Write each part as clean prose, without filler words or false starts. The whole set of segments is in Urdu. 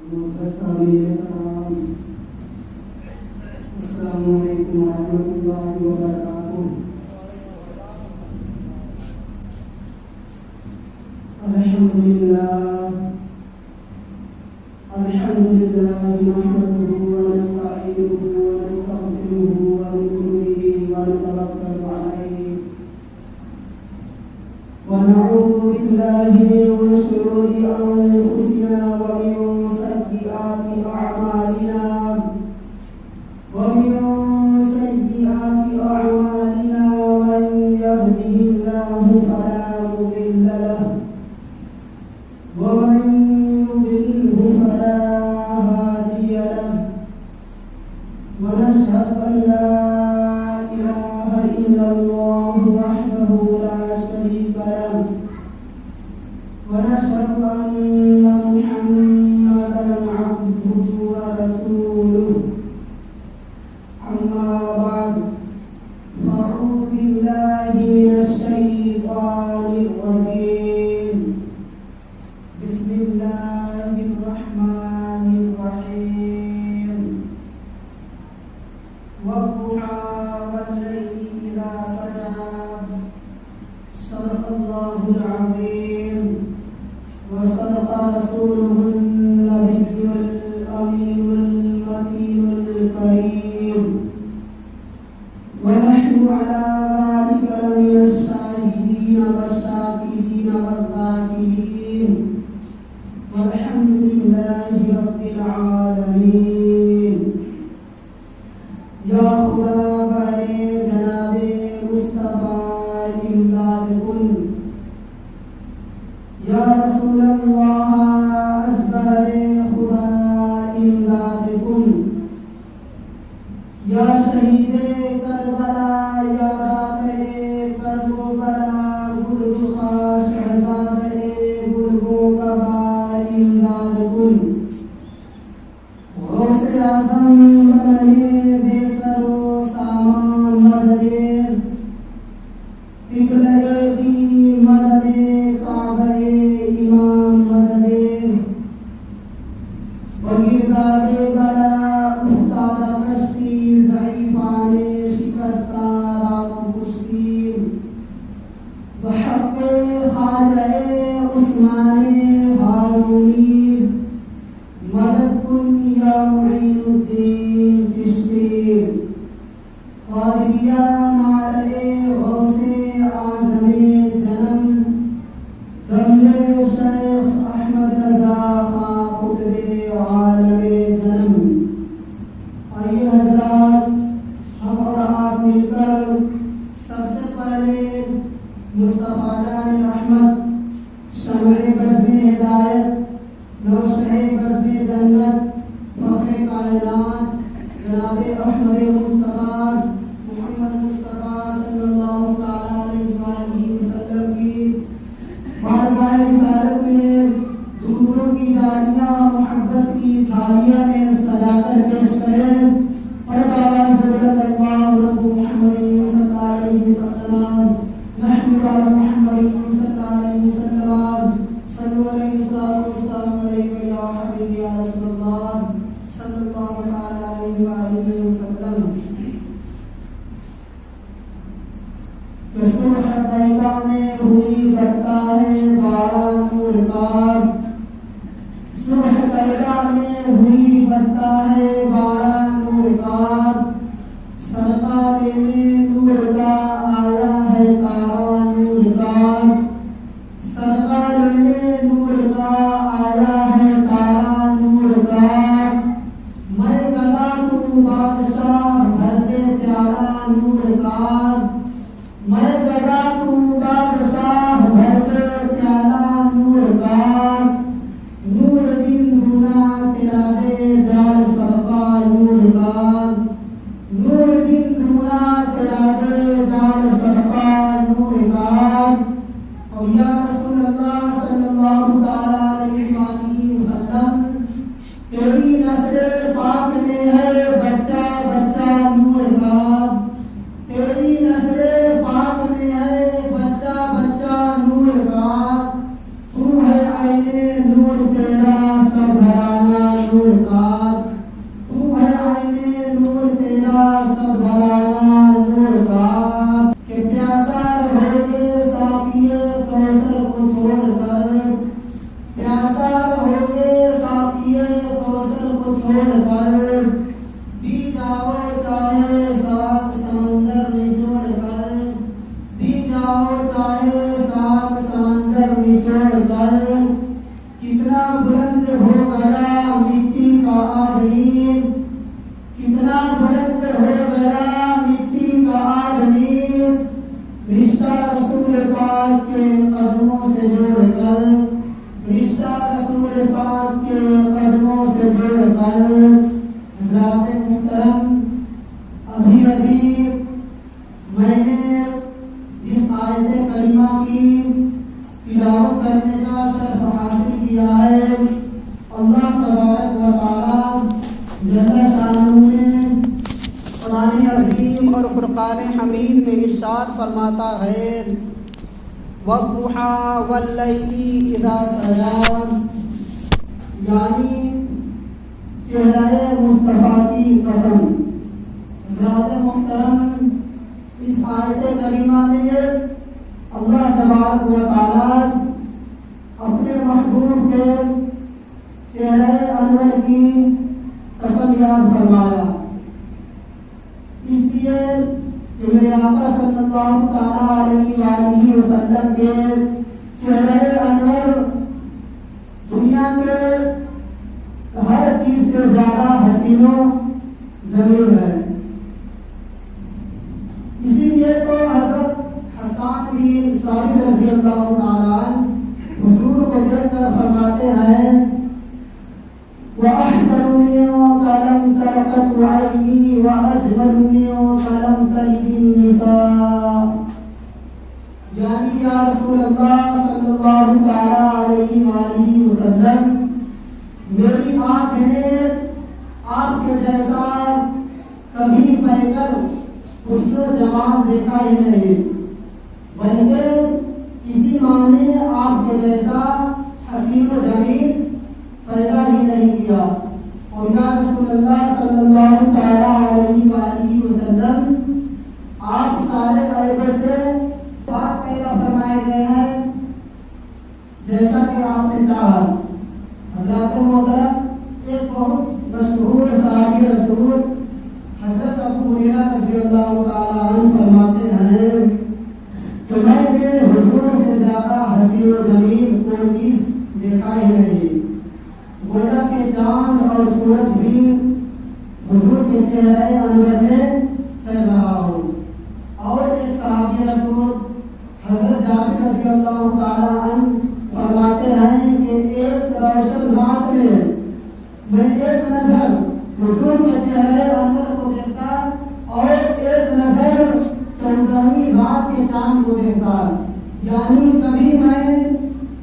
السلام علیکم ورحمۃ اللہ وبرکاتہ۔ الحمد للہ نحمده ونستعینه ونستغفره ونؤمن به ونتوکل علیہ ونعوذ باللہ من شرور انفسنا ومن سیئات اعمالنا من يهده الله فلا مضل له ومن يضلله فلا هادي له ونشهد أن لا إله إلا الله وحده لا شريك له ونشهد أن محمدا عبده ورسوله أما بعد فأعوذ بالله من الشيطان الرجيم بسم الله الرحمن الرحيم والضحى والليل إذا سجى صدق الله العظيم وصدق رسوله النبي الأمين المكين الكريم ونحن على ذلك لمن الشاهدين والشاكرين والذاكرين والحمد لله رب العالمين۔ یا خدا برے جناب مصطفیٰ امداد کن، یا رسول اللہ ازبر خدا امداد کن، یا شہید کربلا یا داتر کرب و بلا گل خاص شہزاد گلب و کبا امداد کن، غوث اعظم بنے بے سر و سامان مدد قبلہ دین مدد کعبہ امام مدد وگرداب بلا افتادہ کشتی ضعیفان شکستہ راک کشتی بحق خواجہ عثمان ہارونی مدد کن یا معین الدین چشتی قادریہ نعرہ غوث اعظم جنم دمل شیخ احمد رضا خان قطب عالم جنم۔ آئیے حضرات، ہم اور آپ مل کر سب سے پہلے مصطفیٰ جان رحمت، شمع بزم ہدایت، روشن بزم جنت، فخر کائنات جناب احمد مصطفیٰ محمد مصطفیٰ صلی اللہ تعالیٰ علیہ وآلہ وسلم کی بارگاہ رسالت میں درودوں کی ڈالیاں محبت کی تھالیاں میں سجا کر پیش کریں اور آواز بلند اللہ رب محمد صلی اللہ علیہ وسلم نحمد محمد صلی اللہ علیہ وسلم صلی علیہ وسلم علیہ یا حبیب یا رسول اللہ صلی اللہ علیہ وآلہ وسلم۔ صبح طیبہ میں ہوئی بٹتا ہے باران نور کا، صبح طیبہ میں ہوئی بٹتا ہے باران نور کا، صدقہ لینے نور کا آیا ہے کاروان نور کا، صدقہ لینے نور کا آیا ہے کاروان نور کا، میں گلا تو بادشاہ بھر دے پیارا نور کا، میں گلا تو بادشاہ بھر دے پیارا نور کا، نور دن دونا تیرا دے ڈال صدقہ نور کا، نور دن دونا تیرا دے ڈال صدقہ نور کا۔ اور یا رسول اللہ صلی اللہ تعالیٰ علیہ وآلہ وسلم، تیری نسل پاک میں ہے بچہ بچہ نور کا، تیری نسل پاک میں ہے بچہ بچہ نور کا، تو ہے عین نور تیرا سب گھرانہ سے جوڑ کر حضرات محترم ابھی میں نے جس آیت کریمہ کی تلاوت کرنے کا شرف حاصل کیا ہے، اللہ تبارک و تعالی جل شانہ نے قرآن عظیم اور فرقان حمید میں ارشاد فرماتا ہے وَالضُّحَىٰ وَاللَّيْلِ إِذَا سَجَىٰ، یعنی چہرہ مصطفیٰ کی قسم۔ حضرات محترم، اس آیت کریمہ میں اللہ تبارک و تعالی اپنے محبوب کے چہرہ انور کی قسم یاد فرمایا، اس لیے کہ میرے آقا صلی اللہ تعالی علیہ وآلہ وسلم کے چہرہ انور دنیا کے ہر چیز سے زیادہ حسین و جمیل ہے۔ اسی لیے تو حضرت حسان بن ثابت رضی اللہ تعالیٰ حضور کو دیکھ کر فرماتے ہیں وَأَحْسَنُ مِنْكَ لَمْ تَلْقَتْ عَيْنِي وَأَجْمَلُ مِنْكَ لَمْ تَلِدِ النِّسَاءُ، یعنی یا رسول اللہ صلی اللہ تعالیٰ علیہ وآلہ وسلم، میری آنکھ نے آپ کے جیسا کبھی پہ کر حسن و جمال دیکھا ہی نہیں، بلکہ کسی ماں نے آپ کے جیسا حسین و جمیل پیدا ہی نہیں کیا۔ اور یا رسول اللہ صلی اللہ تعالیٰ علیہ وآلہ وسلم، آپ سارے عیب سے پاک پیدا فرمائے گئے ہیں جیسا کہ آپ نے چاہا۔ حضرات محترم، ایک بہت مشہور صحابی رسول حضرت ابو ہریرہ رضی اللہ تعالیٰ عنہ فرماتے ہیں کہ میں نے حضور سے زیادہ حسین و جمیل کوئی چیز دیکھا ہی نہیں، گویا کہ چاند اور سورج بھی حضور کے چہرے انور میں تیر رہا ہو۔ اور ایک صحابی رسول حضرت جابر رضی اللہ تعالیٰ عنہ فرماتے ہیں کہ ایک روشن رات میں ایک نظر حضور کے چہرے انور کو دیکھتا اور ایک نظر 14ویں رات کے چاند کو دیکھتا، یعنی کبھی میں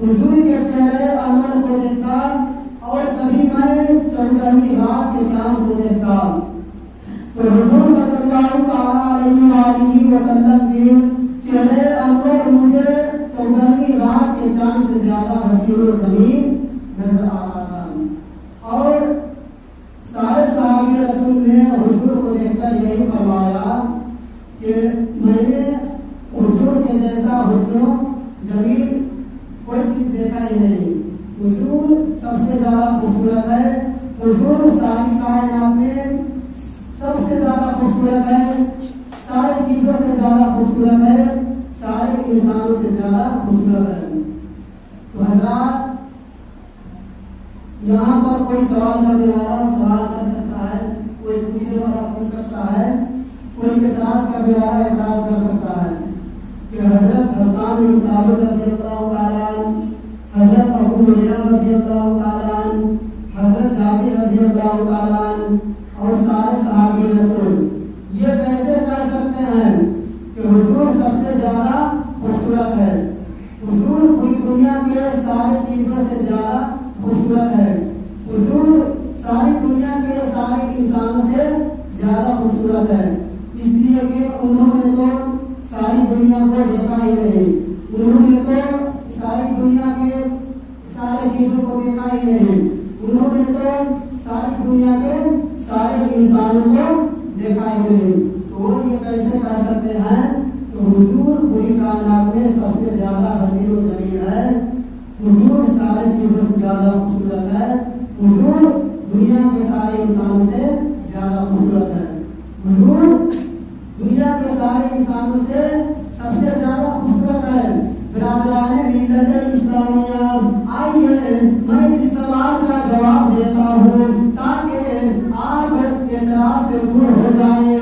حضور کے چہرے انور کو دیکھتا اور کبھی میں 14ویں رات کے چاند کو دیکھتا۔ تو حضور صلی اللہ علیہ وآلہ وسلم کے چہرے انور مجھے 14ویں رات کے چاند سے زیادہ حسین و جمیل نظر آتا تھا۔ اور سارے صحابی رسول نے حضور کو دیکھ کر یہی فرمایا کہ میں نے حضور کے جیسا حسن و جمیل کوئی چیز دیکھا ہی نہیں۔ حضور سب سے زیادہ خوبصورت ہے، حضور ساری کائنات میں سب سے زیادہ خوبصورت ہے، ساری چیزوں سے زیادہ خوبصورت ہے، سارے انسانوں سے زیادہ خوبصورت ہے۔ تو حضرات، یہاں پر کوئی سوال کرنے والا سوال کر سکتا ہے، کوئی پوچھنے والا پوچھ سکتا ہے، کوئی اعتراض کرنے والا اعتراض کر سکتا ہے کہ حضرت حسان بن ثابت رضی اللہ تعالیٰ عنہ، حضرت ابو ہریرہ رضی اللہ تعالیٰ عنہ، حضرت جابر رضی اللہ تعالیٰ عنہ اور سارے صحابی رسول یہ کیسے کہہ سکتے ہیں کہ حضور سب سے زیادہ خوبصورت ہے؟ حضور پوری دنیا کے ساری چیزوں سے زیادہ خوبصورت ہے، حضور ساری دنیا کے سارے انسانوں سے زیادہ خوبصورت ہے، اس لیے کہ انہوں نے تو ساری دنیا کو دیکھا ہی نہیں، انہوں نے تو ساری دنیا کے سارے چیزوں کو دیکھا ہی نہیں، انہوں نے تو ساری دنیا کے سارے انسانوں کو دیکھا ہی نہیں۔ تو وہ یہ کیسے کہہ سکتے ہیں کہ حضور پوری کائنات میں سب سے زیادہ حسین و جمیل ہے، حضور سارے چیزوں سے زیادہ خوبصورت ہے، حضور دنیا کے سارے انسانوں سے زیادہ خوبصورت ہے، حضور دنیا کے سارے انسانوں سے سب سے زیادہ خوبصورت ہے۔ برادران ملت اسلامیہ، آئیے میں اس سوال کا جواب دیتا ہوں تاکہ آپ اعتراض سے دور ہو جائے۔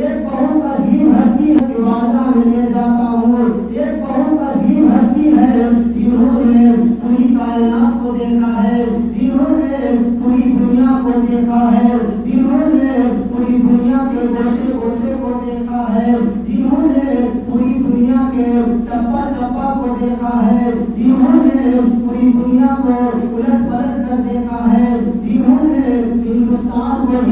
ایک بہت عظیم ہستی ہے کہ واردہ میں لے جاتا ہوں، ایک بہت عظیم ہستی ہے جنہوں نے پوری کائنات کو دیکھا ہے،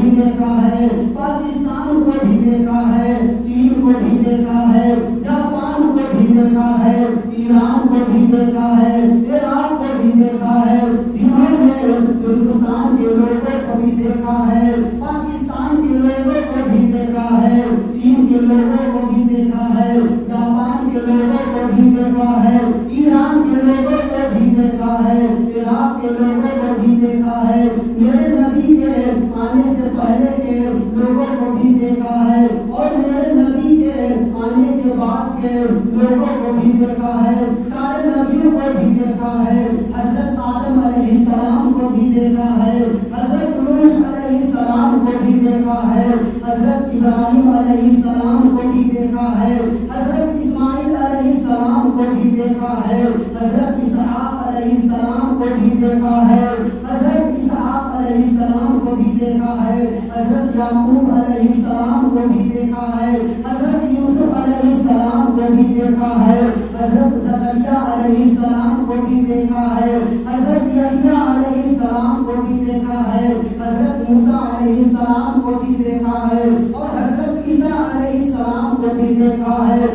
بھی دیکھا ہے، پاکستان کو بھی دیکھا ہے، چین کو بھی دیکھا ہے، جاپان کو بھی دیکھا ہے، ایران کو بھی دیکھا ہے، عراق کو بھی دیکھا ہے، جنہوں نے ہندوستان کے لوگوں کو بھی دیکھا ہے، پاکستان کے لوگوں کو بھی دیکھا ہے، چین کے لوگوں کو بھی دیکھا ہے، جاپان کے لوگوں کو بھی دیکھا ہے، ایران کے لوگوں کو بھی دیکھا ہے، عراق کے لوگوں کو بھی دیکھا ہے، میرے نبی کے آنے سے پہلے کے لوگوں کو بھی دیکھا ہے، اور میرے نبی کے آنے کے بعد کے لوگوں کو بھی دیکھا ہے، سارے نبیوں کو بھی دیکھا ہے، حضرت آدم علیہ السلام کو بھی دیکھا ہے، حضرت نوح علیہ السلام کو بھی دیکھا ہے، حضرت ابراہیم علیہ السلام کو بھی دیکھا ہے، حضرت اسماعیل علیہ السلام کو بھی دیکھا ہے، حضرت اسحاق علیہ السلام کو بھی دیکھا ہے، حضرت اسحاق علیہ السلام کو بھی دیکھا ہے، حضرت یعقوب علیہ السلام کو بھی دیکھا ہے، حضرت یوسف علیہ السلام کو بھی دیکھا ہے، حضرت زکریا علیہ السلام کو بھی دیکھا ہے، حضرت یحییٰ علیہ السلام کو بھی دیکھا ہے، حضرت موسیٰ علیہ السلام کو بھی دیکھا ہے، اور حضرت عیسیٰ علیہ السلام کو بھی دیکھا ہے۔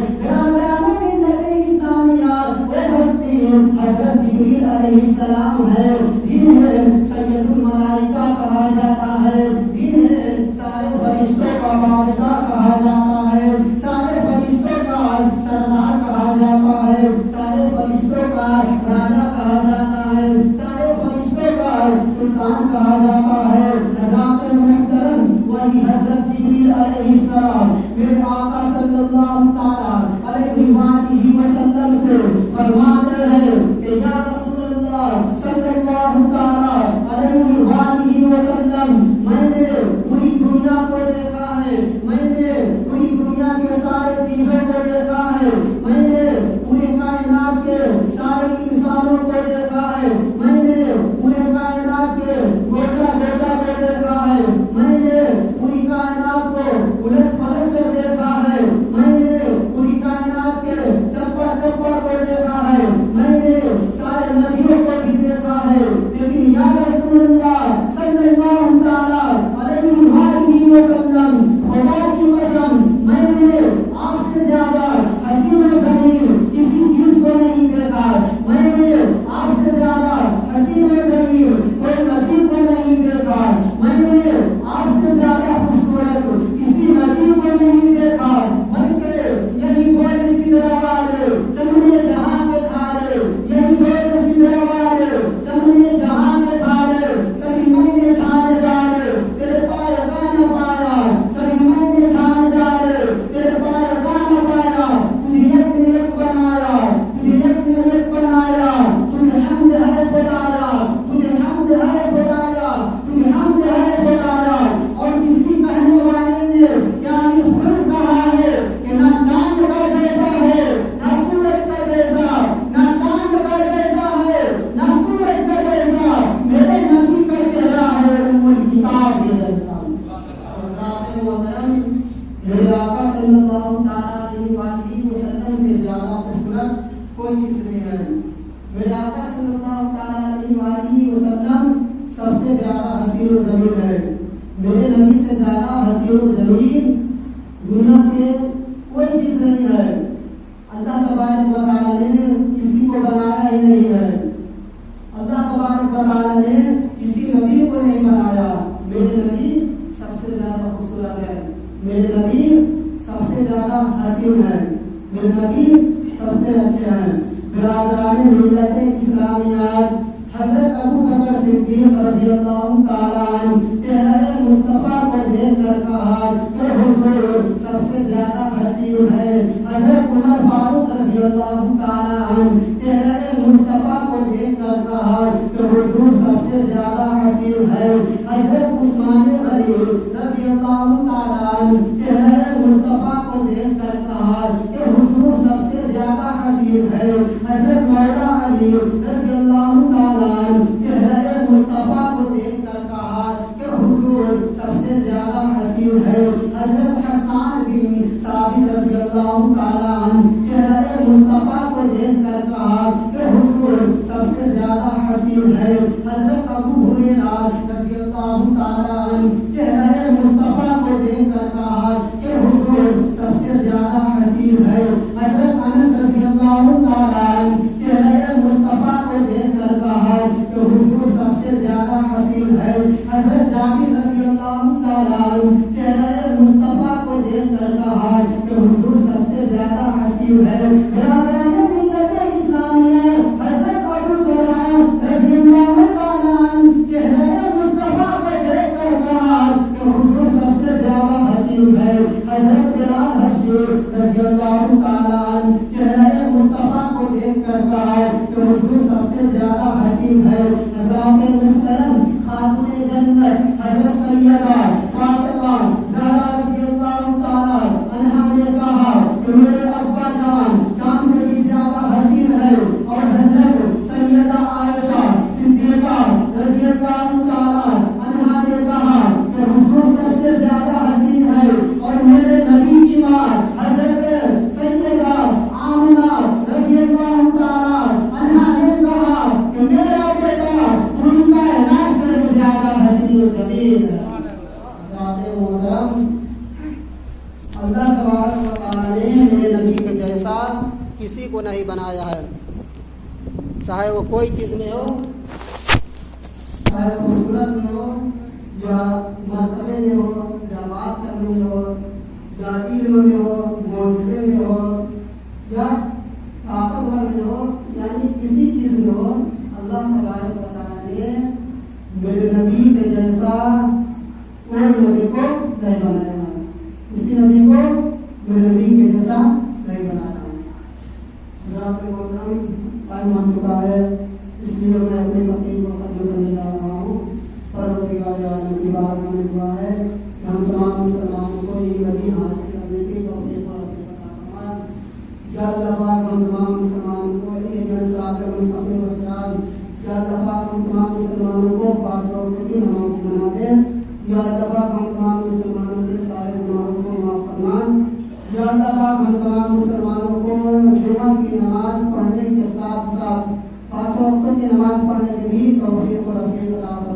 حضرت جبریل علیہ السلام ہے، جنہیں سید الملائکہ کہا جاتا ہے، جنہیں سارے فرشتوں کا بادشاہ کہا جاتا ہے، سارے فرشتوں کا سردار کہا جاتا ہے، سارے فرشتوں کا راجا کہا جاتا ہے، سارے فرشتوں کا سلطان کہا جاتا ہے۔ حضرات محترم، وہی حضرت جبریل علیہ السلام میرے آقا صلی اللہ تعالیٰ علیہ وآلہ وسلم سے فرماتے ہیں کہ یا رسول اللہ صلی اللہ تعالیٰ علیہ وآلہ وسلم، میں نے پوری دنیا کو دیکھا ہے، میں نے پوری دنیا کے سارے چیزوں کو دیکھا ہے، میں نے پورے کائنات کے سارے انسانوں کو دیکھا ہے، میں نے پورے کائنات کے گوشہ گوشہ کو دیکھا ہے، میں نے پوری کائنات کو الٹ پلٹ کر دیکھا ہے، میں نے پوری کائنات کے چپا چپا کو دیکھا ہے، میں نے سارے نبیوں کو بھی دیکھا ہے، لیکن یا رسول اللہ صلی اللہ تعالیٰ علیہ وآلہ وسلم، خدا کی قسم میں نے آپ سے زیادہ حسین و جمیل کسی چیز کو نہیں دیکھا، میں نے آپ سے زیادہ حسین و جمیل کوئی نبی کو نہیں دیکھا، میں نے آپ سے زیادہ خوبصورت کسی نبی کو نہیں دیکھا، بلکہ یہی بول سدرا والے چمنے جہاں کے تھالے، یہی بول سدرا والے چمنے جہاں کے تھالے، سبھی میں نے چھان ڈالے تیرے پائے گانا پایا، سبھی میں نے چھان ڈالے تیرے پائے گانا پایا، تجھے ایک نے ایک بنایا، تجھے ایک نے ایک بنایا، تجھے حمد ہے خدایا، تجھے حمد ہے خدایا، تجھے حمد ہے خدایا۔ اور کسی کہنے والے نے کیا یہ خود کہا ہے کہ نہ چاند کا جیسا ہے نہ سورج کا جیسا، نہ چاند کا جیسا ہے نہ سورج کا جیسا، میرے نبی کا چہرہ ہے کتاب کے جیسا۔ حضرات محترم، میرے آقا صلی اللہ تعالیٰ علیہ وآلہ وسلم سے زیادہ خوبصورت کوئی چیز نہیں ہے۔ میرے آقا صلی اللہ تعالیٰ علیہ وآلہ وسلم سب سے زیادہ حسین و جمیل ہے۔ میرے نبی سے زیادہ حسین و جمیل دنیا میں کوئی چیز نہیں ہے۔ اللہ تبارک و تعالیٰ نے کسی کو بنایا ہی نہیں ہے، اللہ تبارک و تعالیٰ نے کسی نبی کو نہیں بنایا۔ میرے نبی سب سے زیادہ خوبصورت ہے، میرے نبی سب سے زیادہ حسین ہے، میرے نبی سب سے اچھے ہیں۔ برادران ملت اسلامیہ، حضرت ابو بکر صدیق رضی اللہ تعالیٰ عنہ چہرہ مصطفیٰ کو دیکھ کر کہا کہ حضور سب سے زیادہ حسین ہے۔ حضرت عمر فاروق رضی اللہ تعالیٰ عنہ چہرہ مصطفیٰ کو دیکھ کر کہا کہ حضور سب سے زیادہ حسین ہے۔ حضرت عثمان غنی رضی اللہ تعالیٰ عنہ چہرہ مصطفیٰ کو دیکھ کر کہا کہ حضور سب سے زیادہ حسین ہے۔ حضرت مولا علی رضی اللہ تعالیٰ چہرہ مصطفیٰ کو دیکھ کر کہا کہ حضور سب سے زیادہ حسین ہے۔ حضرت حسان بن ثابت رضی اللہ تعالیٰ عنہ چہرہ مصطفیٰ کو دیکھ کر کہا کہ حضور سب سے زیادہ حسین ہے۔ حضرت ابو ہریرہ رضی اللہ تعالیٰ عنہ چہرہ حسین ہے. حضرت جابر رضی اللہ تعالیٰ عنہ چہرہ مصطفیٰ کو دیکھ کر کہا کہ حضور سب سے زیادہ حسین ہے. برادران ملت اسلامیہ حضرت ابو طلحہ رضی اللہ تعالیٰ عنہ چہرہ مصطفیٰ کو دیکھ کر کہا کہ حضور سب سے زیادہ حسین ہے. حضرت بلال حبشی رضی اللہ تعالیٰ عنہ چہرہ مصطفیٰ کو دیکھ کر کہا کہ حضور سب سے زیادہ حسین ہے. حضرات محترم خاتون جنت حضرت سیدہ فاطمہ زہرا رضی اللہ تعالیٰ عنہا نے کہا کہ میرے ابا جان چاند سے بھی زیادہ حسین ہے. اور حضرت سیدہ عائشہ صدیقہ رضی اللہ تعالیٰ عنہا نے کہا کہ حضور سب سے زیادہ حسین ہے. اور میرے نبی کی ماں حضرت سیدہ آمنہ رضی اللہ تعالیٰ عنہا نے کہا کہ میرا بیٹا پوری کائنات سے بھی زیادہ حسین و جمیل ہے. حضرات محترم اللہ تبارک و تعالیٰ نے میرے نبی کے جیسا کسی کو نہیں بنایا ہے. چاہے وہ کوئی چیز میں ہو, چاہے خوبصورت میں ہو یا مرتبے میں ہو یا بات کرنے میں ہو یا علم میں ہو, معجزے میں ہو یا طاقتور میں ہو, یعنی کسی چیز میں ہو, اللہ تبارک و تعالیٰ نے میرے نبی کے جیسا کوئی نبی کو نہیں بنایا ہے. کسی نبی کو میرے نبی کے جیسا نہیں بنایا ہے. حضرات محترم ٹائم ہو چکا ہے, اس لیے میں اپنی تقریر کو ختم کرنے جا رہا ہوں. پروردگار عالم کی بارگاہ میں دعا ہے کہ ہم تمام مسلمانوں کو یہ نبی حاصل کرنے کی توفیق عطا فرما. یا اللہ پاک ہم تمام مسلمانوں کو ایک صراط مستقیم پر چلا. یا اللہ پاک ہم تمام مسلمانوں کو پاک وقت کی نماز بنا دے. یا اللہ پاک ہم تمام مسلمانوں کے سارے گناہوں کو معاف فرما. یا اللہ پاک ہم تمام مسلمانوں کو جمعہ کی نماز پڑھنے کے ساتھ ساتھ پانچ وقتوں کی نماز پڑھنے کی بھی توفیق و رفیق عطا فرما.